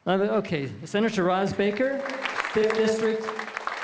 Okay, Senator Roz Baker, 5th District,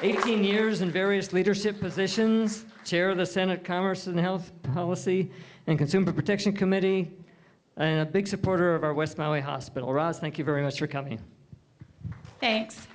18 years in various leadership positions, Chair of the Senate Commerce and Health Policy and Consumer Protection Committee, and a big supporter of our West Maui Hospital. Roz, thank you very much for coming. Thanks.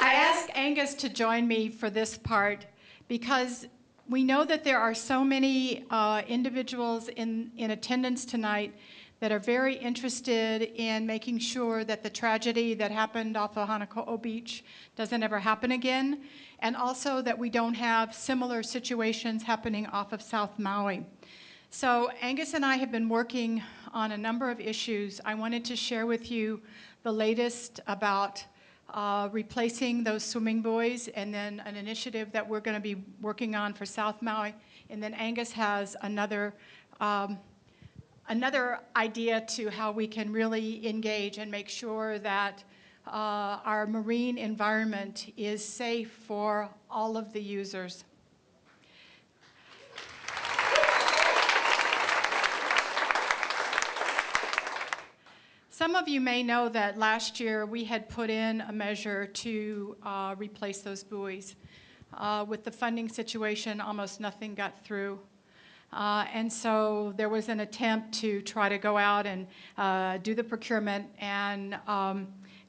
I asked Angus to join me for this part because we know that there are so many individuals in attendance tonight that are very interested in making sure that the tragedy that happened off of Hanako'o Beach doesn't ever happen again, and also that we don't have similar situations happening off of South Maui. So Angus and I have been working on a number of issues. I wanted to share with you the latest about replacing those swimming buoys, and then an initiative that we're going to be working on for South Maui. And then Angus has another idea to how we can really engage and make sure that our marine environment is safe for all of the users. Some of you may know that last year we had put in a measure to replace those buoys. With the funding situation, almost nothing got through. And so there was an attempt to try to go out and do the procurement and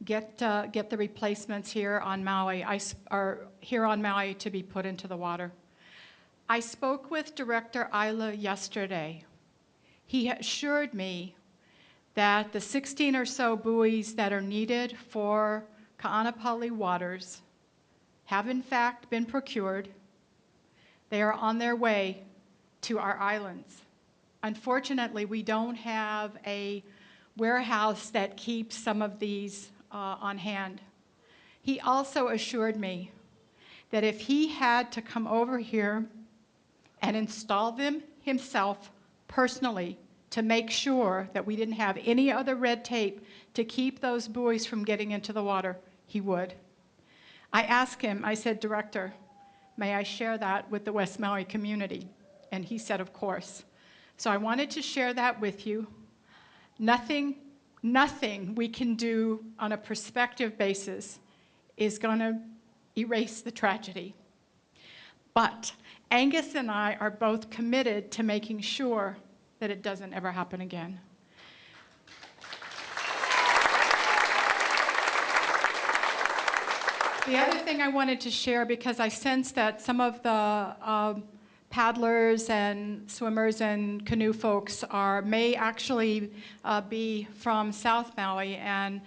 get the replacements here on Maui, to be put into the water. I spoke with Director Isla yesterday. He assured me that the 16 or so buoys that are needed for Ka'anapali waters have in fact been procured. They are on their way to our islands. Unfortunately, we don't have a warehouse that keeps some of these on hand. He also assured me that if he had to come over here and install them himself personally to make sure that we didn't have any other red tape to keep those buoys from getting into the water, he would. I asked him, I said, Director, may I share that with the West Maui community? And he said, of course. So I wanted to share that with you. Nothing we can do on a prospective basis is going to erase the tragedy. But Angus and I are both committed to making sure that it doesn't ever happen again. The other thing I wanted to share, because I sense that some of the paddlers and swimmers and canoe folks may actually be from South Maui, and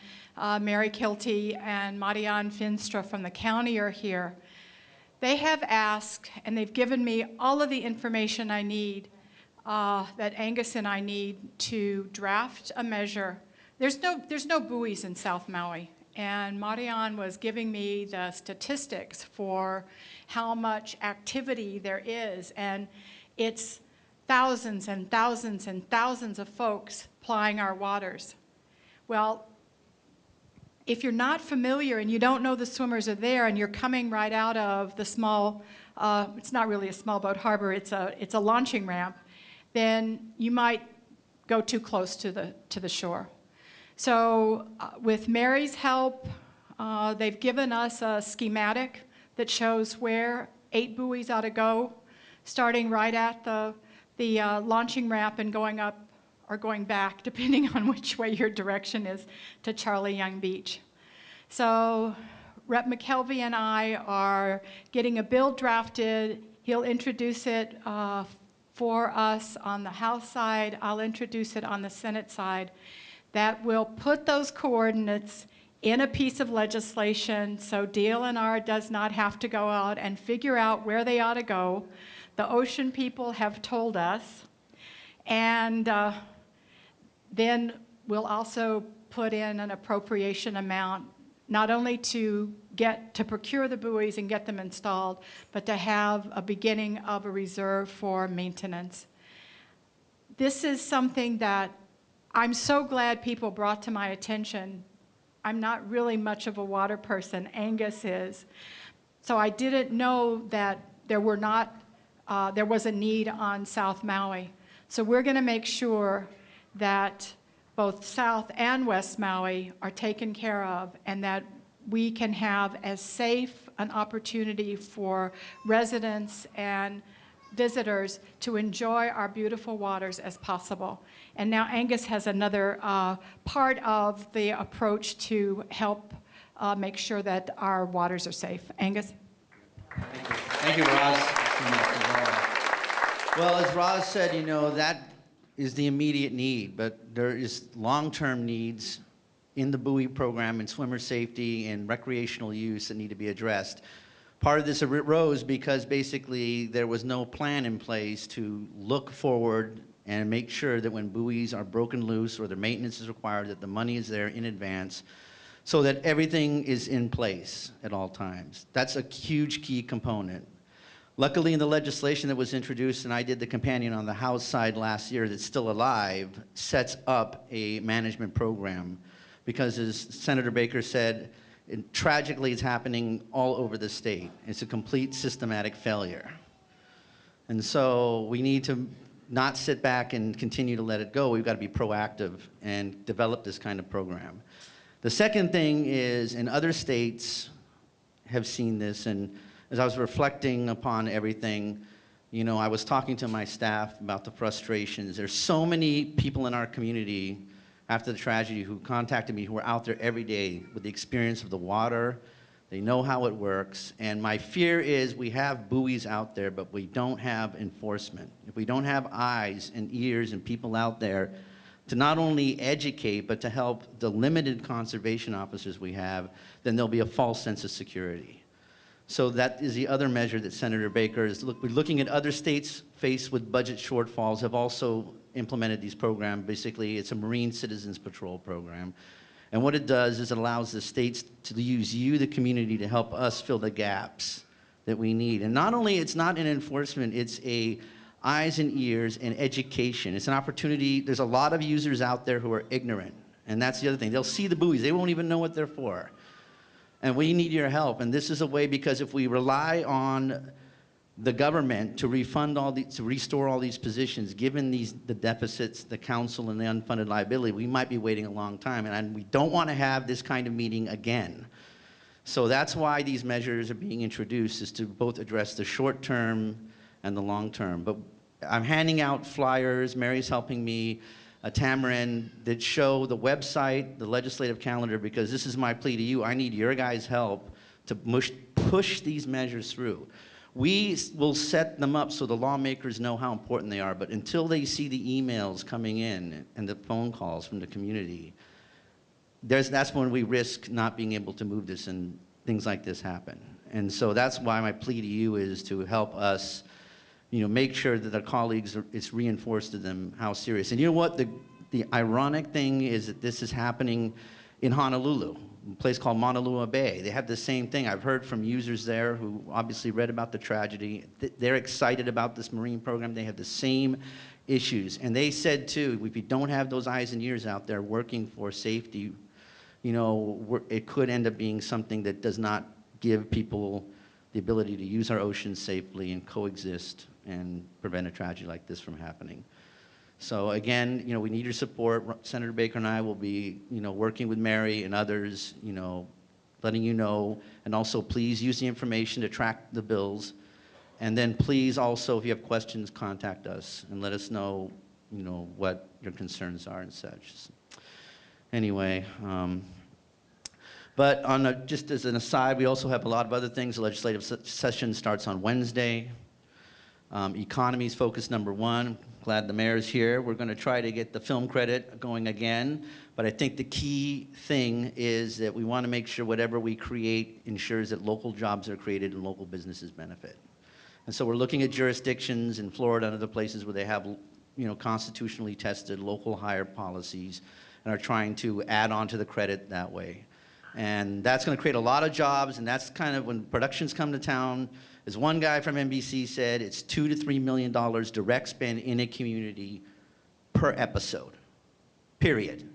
Mary Kilty and Marianne Finstra from the county are here. They have asked, and they've given me all of the information I need, that Angus and I need to draft a measure. There's no buoys in South Maui, and Marianne was giving me the statistics for how much activity there is, and it's thousands and thousands and thousands of folks plying our waters. Well, if you're not familiar and you don't know the swimmers are there, and you're coming right out of the small, it's not really a small boat harbor, it's a launching ramp, then you might go too close to the shore. So with Mary's help, they've given us a schematic that shows where 8 buoys ought to go, starting right at the launching ramp and going up or going back, depending on which way your direction is, to Charlie Young Beach. So Rep. McKelvey and I are getting a bill drafted. He'll introduce it for us on the House side. I'll introduce it on the Senate side. That will put those coordinates in a piece of legislation so DLNR does not have to go out and figure out where they ought to go. The ocean people have told us. And then we'll also put in an appropriation amount, not only to procure the buoys and get them installed, but to have a beginning of a reserve for maintenance. This is something that I'm so glad people brought to my attention. I'm not really much of a water person, Angus is. So I didn't know that there was a need on South Maui. So we're gonna make sure that both South and West Maui are taken care of, and that we can have as safe an opportunity for residents and visitors to enjoy our beautiful waters as possible. And now Angus has another part of the approach to help make sure that our waters are safe. Angus? Thank you, Roz. Well, as Roz said, you know, that is the immediate need, but there is long-term needs in the buoy program and swimmer safety and recreational use that need to be addressed. Part of this arose because basically there was no plan in place to look forward and make sure that when buoys are broken loose or their maintenance is required, that the money is there in advance so that everything is in place at all times. That's a huge key component. Luckily, in the legislation that was introduced, and I did the companion on the House side last year that's still alive, sets up a management program. Because as Senator Baker said, tragically it's happening all over the state. It's a complete systematic failure. And so we need to not sit back and continue to let it go. We've got to be proactive and develop this kind of program. The second thing is, in other states have seen this, and as I was reflecting upon everything, you know, I was talking to my staff about the frustrations. There's so many people in our community after the tragedy who contacted me who are out there every day with the experience of the water. They know how it works. And my fear is we have buoys out there, but we don't have enforcement. If we don't have eyes and ears and people out there to not only educate, but to help the limited conservation officers we have, then there'll be a false sense of security. So that is the other measure that Senator Baker is looking at. Other states faced with budget shortfalls have also implemented these programs. Basically, it's a Marine Citizens Patrol program. And what it does is it allows the states to use you, the community, to help us fill the gaps that we need. And not only, it's not an enforcement, it's a eyes and ears and education. It's an opportunity. There's a lot of users out there who are ignorant. And that's the other thing. They'll see the buoys. They won't even know what they're for. And we need your help. And this is a way, because if we rely on the government to refund all these, to restore all these positions, given the deficits, the council, and the unfunded liability, we might be waiting a long time. And we don't want to have this kind of meeting again. So that's why these measures are being introduced, is to both address the short term and the long term. But I'm handing out flyers. Mary's helping me. Tamara, that show the website, the legislative calendar, because this is my plea to you. I need your guys' help to push these measures through. We will set them up so the lawmakers know how important they are, but until they see the emails coming in and the phone calls from the community, that's when we risk not being able to move this and things like this happen. And so that's why my plea to you is to help us, you know, make sure that our colleagues, it's reinforced to them how serious. And you know what? The ironic thing is that this is happening in Honolulu, a place called Maunalua Bay. They have the same thing. I've heard from users there who obviously read about the tragedy. They're excited about this marine program. They have the same issues. And they said, too, if you don't have those eyes and ears out there working for safety, you know, it could end up being something that does not give people the ability to use our oceans safely and coexist and prevent a tragedy like this from happening. So again, you know, we need your support. Senator Baker and I will be, you know, working with Mary and others, you know, letting you know, and also please use the information to track the bills. And then please also, if you have questions, contact us and let us know, you know, what your concerns are and such. Anyway, but just as an aside, we also have a lot of other things. The legislative session starts on Wednesday. Economy is focus number one. Glad the mayor's here. We're going to try to get the film credit going again, but I think the key thing is that we want to make sure whatever we create ensures that local jobs are created and local businesses benefit. And so we're looking at jurisdictions in Florida and other places where they have, you know, constitutionally tested local hire policies and are trying to add on to the credit that way. And that's going to create a lot of jobs, and that's kind of when productions come to town. As one guy from NBC said, it's $2 to $3 million direct spend in a community per episode, period.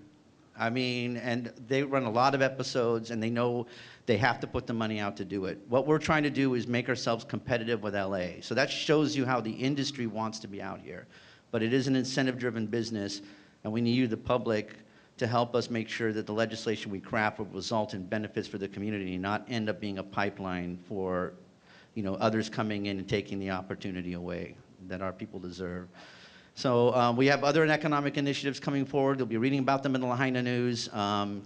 I mean, and they run a lot of episodes, and they know they have to put the money out to do it. What we're trying to do is make ourselves competitive with LA. So that shows you how the industry wants to be out here. But it is an incentive-driven business, and we need you, the public, to help us make sure that the legislation we craft will result in benefits for the community and not end up being a pipeline for, others coming in and taking the opportunity away that our people deserve. So we have other economic initiatives coming forward. You'll be reading about them in the Lahaina news,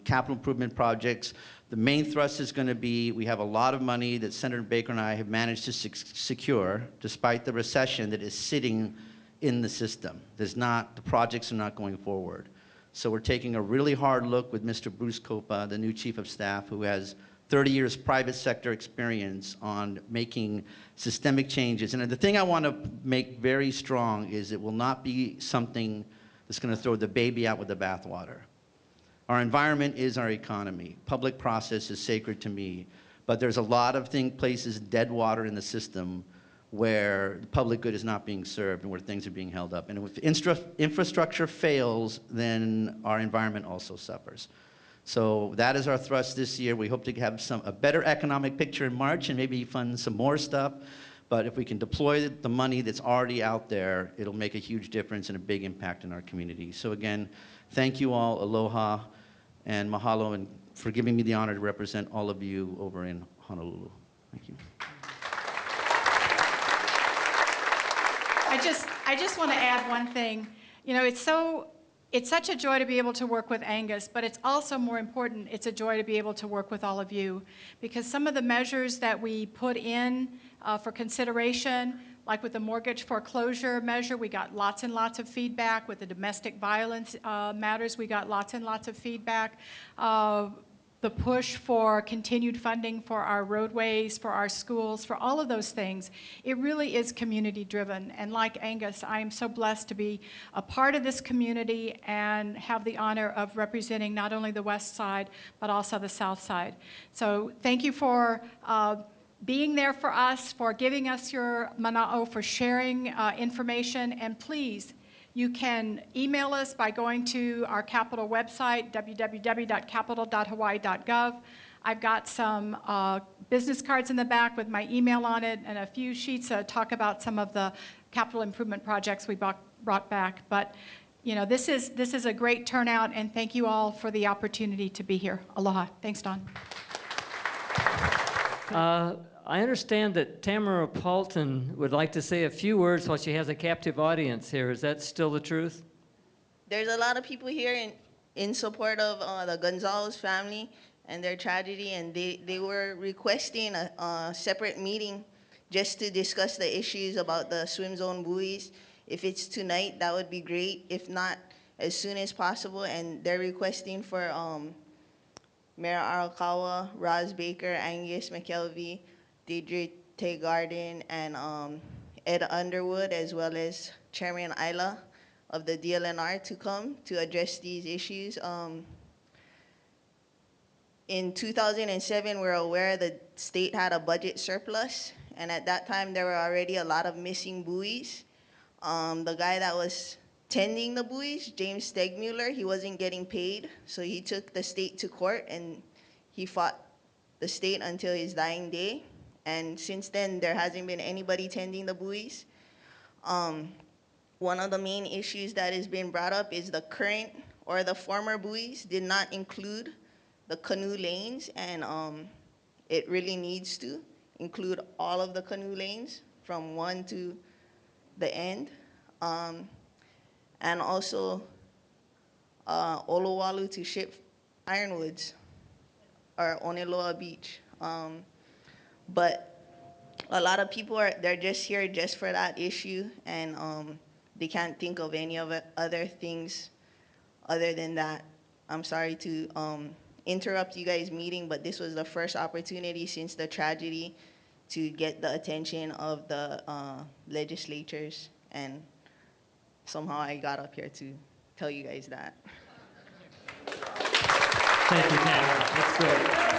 capital improvement projects. The main thrust is going to be, we have a lot of money that Senator Baker and I have managed to secure, despite the recession that is sitting in the system. The projects are not going forward. So we're taking a really hard look with Mr. Bruce Copa, the new Chief of Staff, who has 30 years private sector experience on making systemic changes. And the thing I want to make very strong is it will not be something that's going to throw the baby out with the bathwater. Our environment is our economy. Public process is sacred to me. But there's a lot of places, dead water in the system, where the public good is not being served and where things are being held up. And if infrastructure fails, then our environment also suffers. So that is our thrust this year. We hope to have a better economic picture in March and maybe fund some more stuff. But if we can deploy the money that's already out there, it'll make a huge difference and a big impact in our community. So again, thank you all, aloha, and mahalo, and for giving me the honor to represent all of you over in Honolulu. Thank you. I just want to add one thing. It's such a joy to be able to work with Angus, but it's also more important, it's a joy to be able to work with all of you, because some of the measures that we put in for consideration, like with the mortgage foreclosure measure, we got lots and lots of feedback. With the domestic violence matters, we got lots and lots of feedback. The push for continued funding for our roadways, for our schools, for all of those things, it really is community driven. And like Angus, I am so blessed to be a part of this community and have the honor of representing not only the West Side, but also the South Side. So thank you for being there for us, for giving us your mana'o, for sharing information, and please, you can email us by going to our Capitol website, www.capitol.hawaii.gov. I've got some business cards in the back with my email on it and a few sheets that talk about some of the capital improvement projects we brought back. But this is a great turnout, and thank you all for the opportunity to be here. Aloha. Thanks, Don. I understand that Tamara Paltin would like to say a few words while she has a captive audience here. Is that still the truth? There's a lot of people here in support of the Gonzalez family and their tragedy, and they were requesting a separate meeting just to discuss the issues about the swim zone buoys. If it's tonight, that would be great. If not, as soon as possible. And they're requesting for Mayor Arakawa, Roz Baker, Angus, McKelvey, Deidre, Tegarden, and Ed Underwood, as well as Chairman Isla of the DLNR to come to address these issues. In 2007, we're aware the state had a budget surplus, and at that time there were already a lot of missing buoys. The guy that was tending the buoys, James Stegmuller, he wasn't getting paid, so he took the state to court and he fought the state until his dying day. And since then, there hasn't been anybody tending the buoys. One of the main issues that has been brought up is the current or the former buoys did not include the canoe lanes, and it really needs to include all of the canoe lanes from one to the end. And also Olowalu to ship Ironwoods or Oneloa Beach. But a lot of people they're just here just for that issue, and they can't think of any of other things other than that. I'm sorry to interrupt you guys' meeting, but this was the first opportunity since the tragedy to get the attention of the legislatures, and somehow I got up here to tell you guys that. Thank you, Tamara. That's good.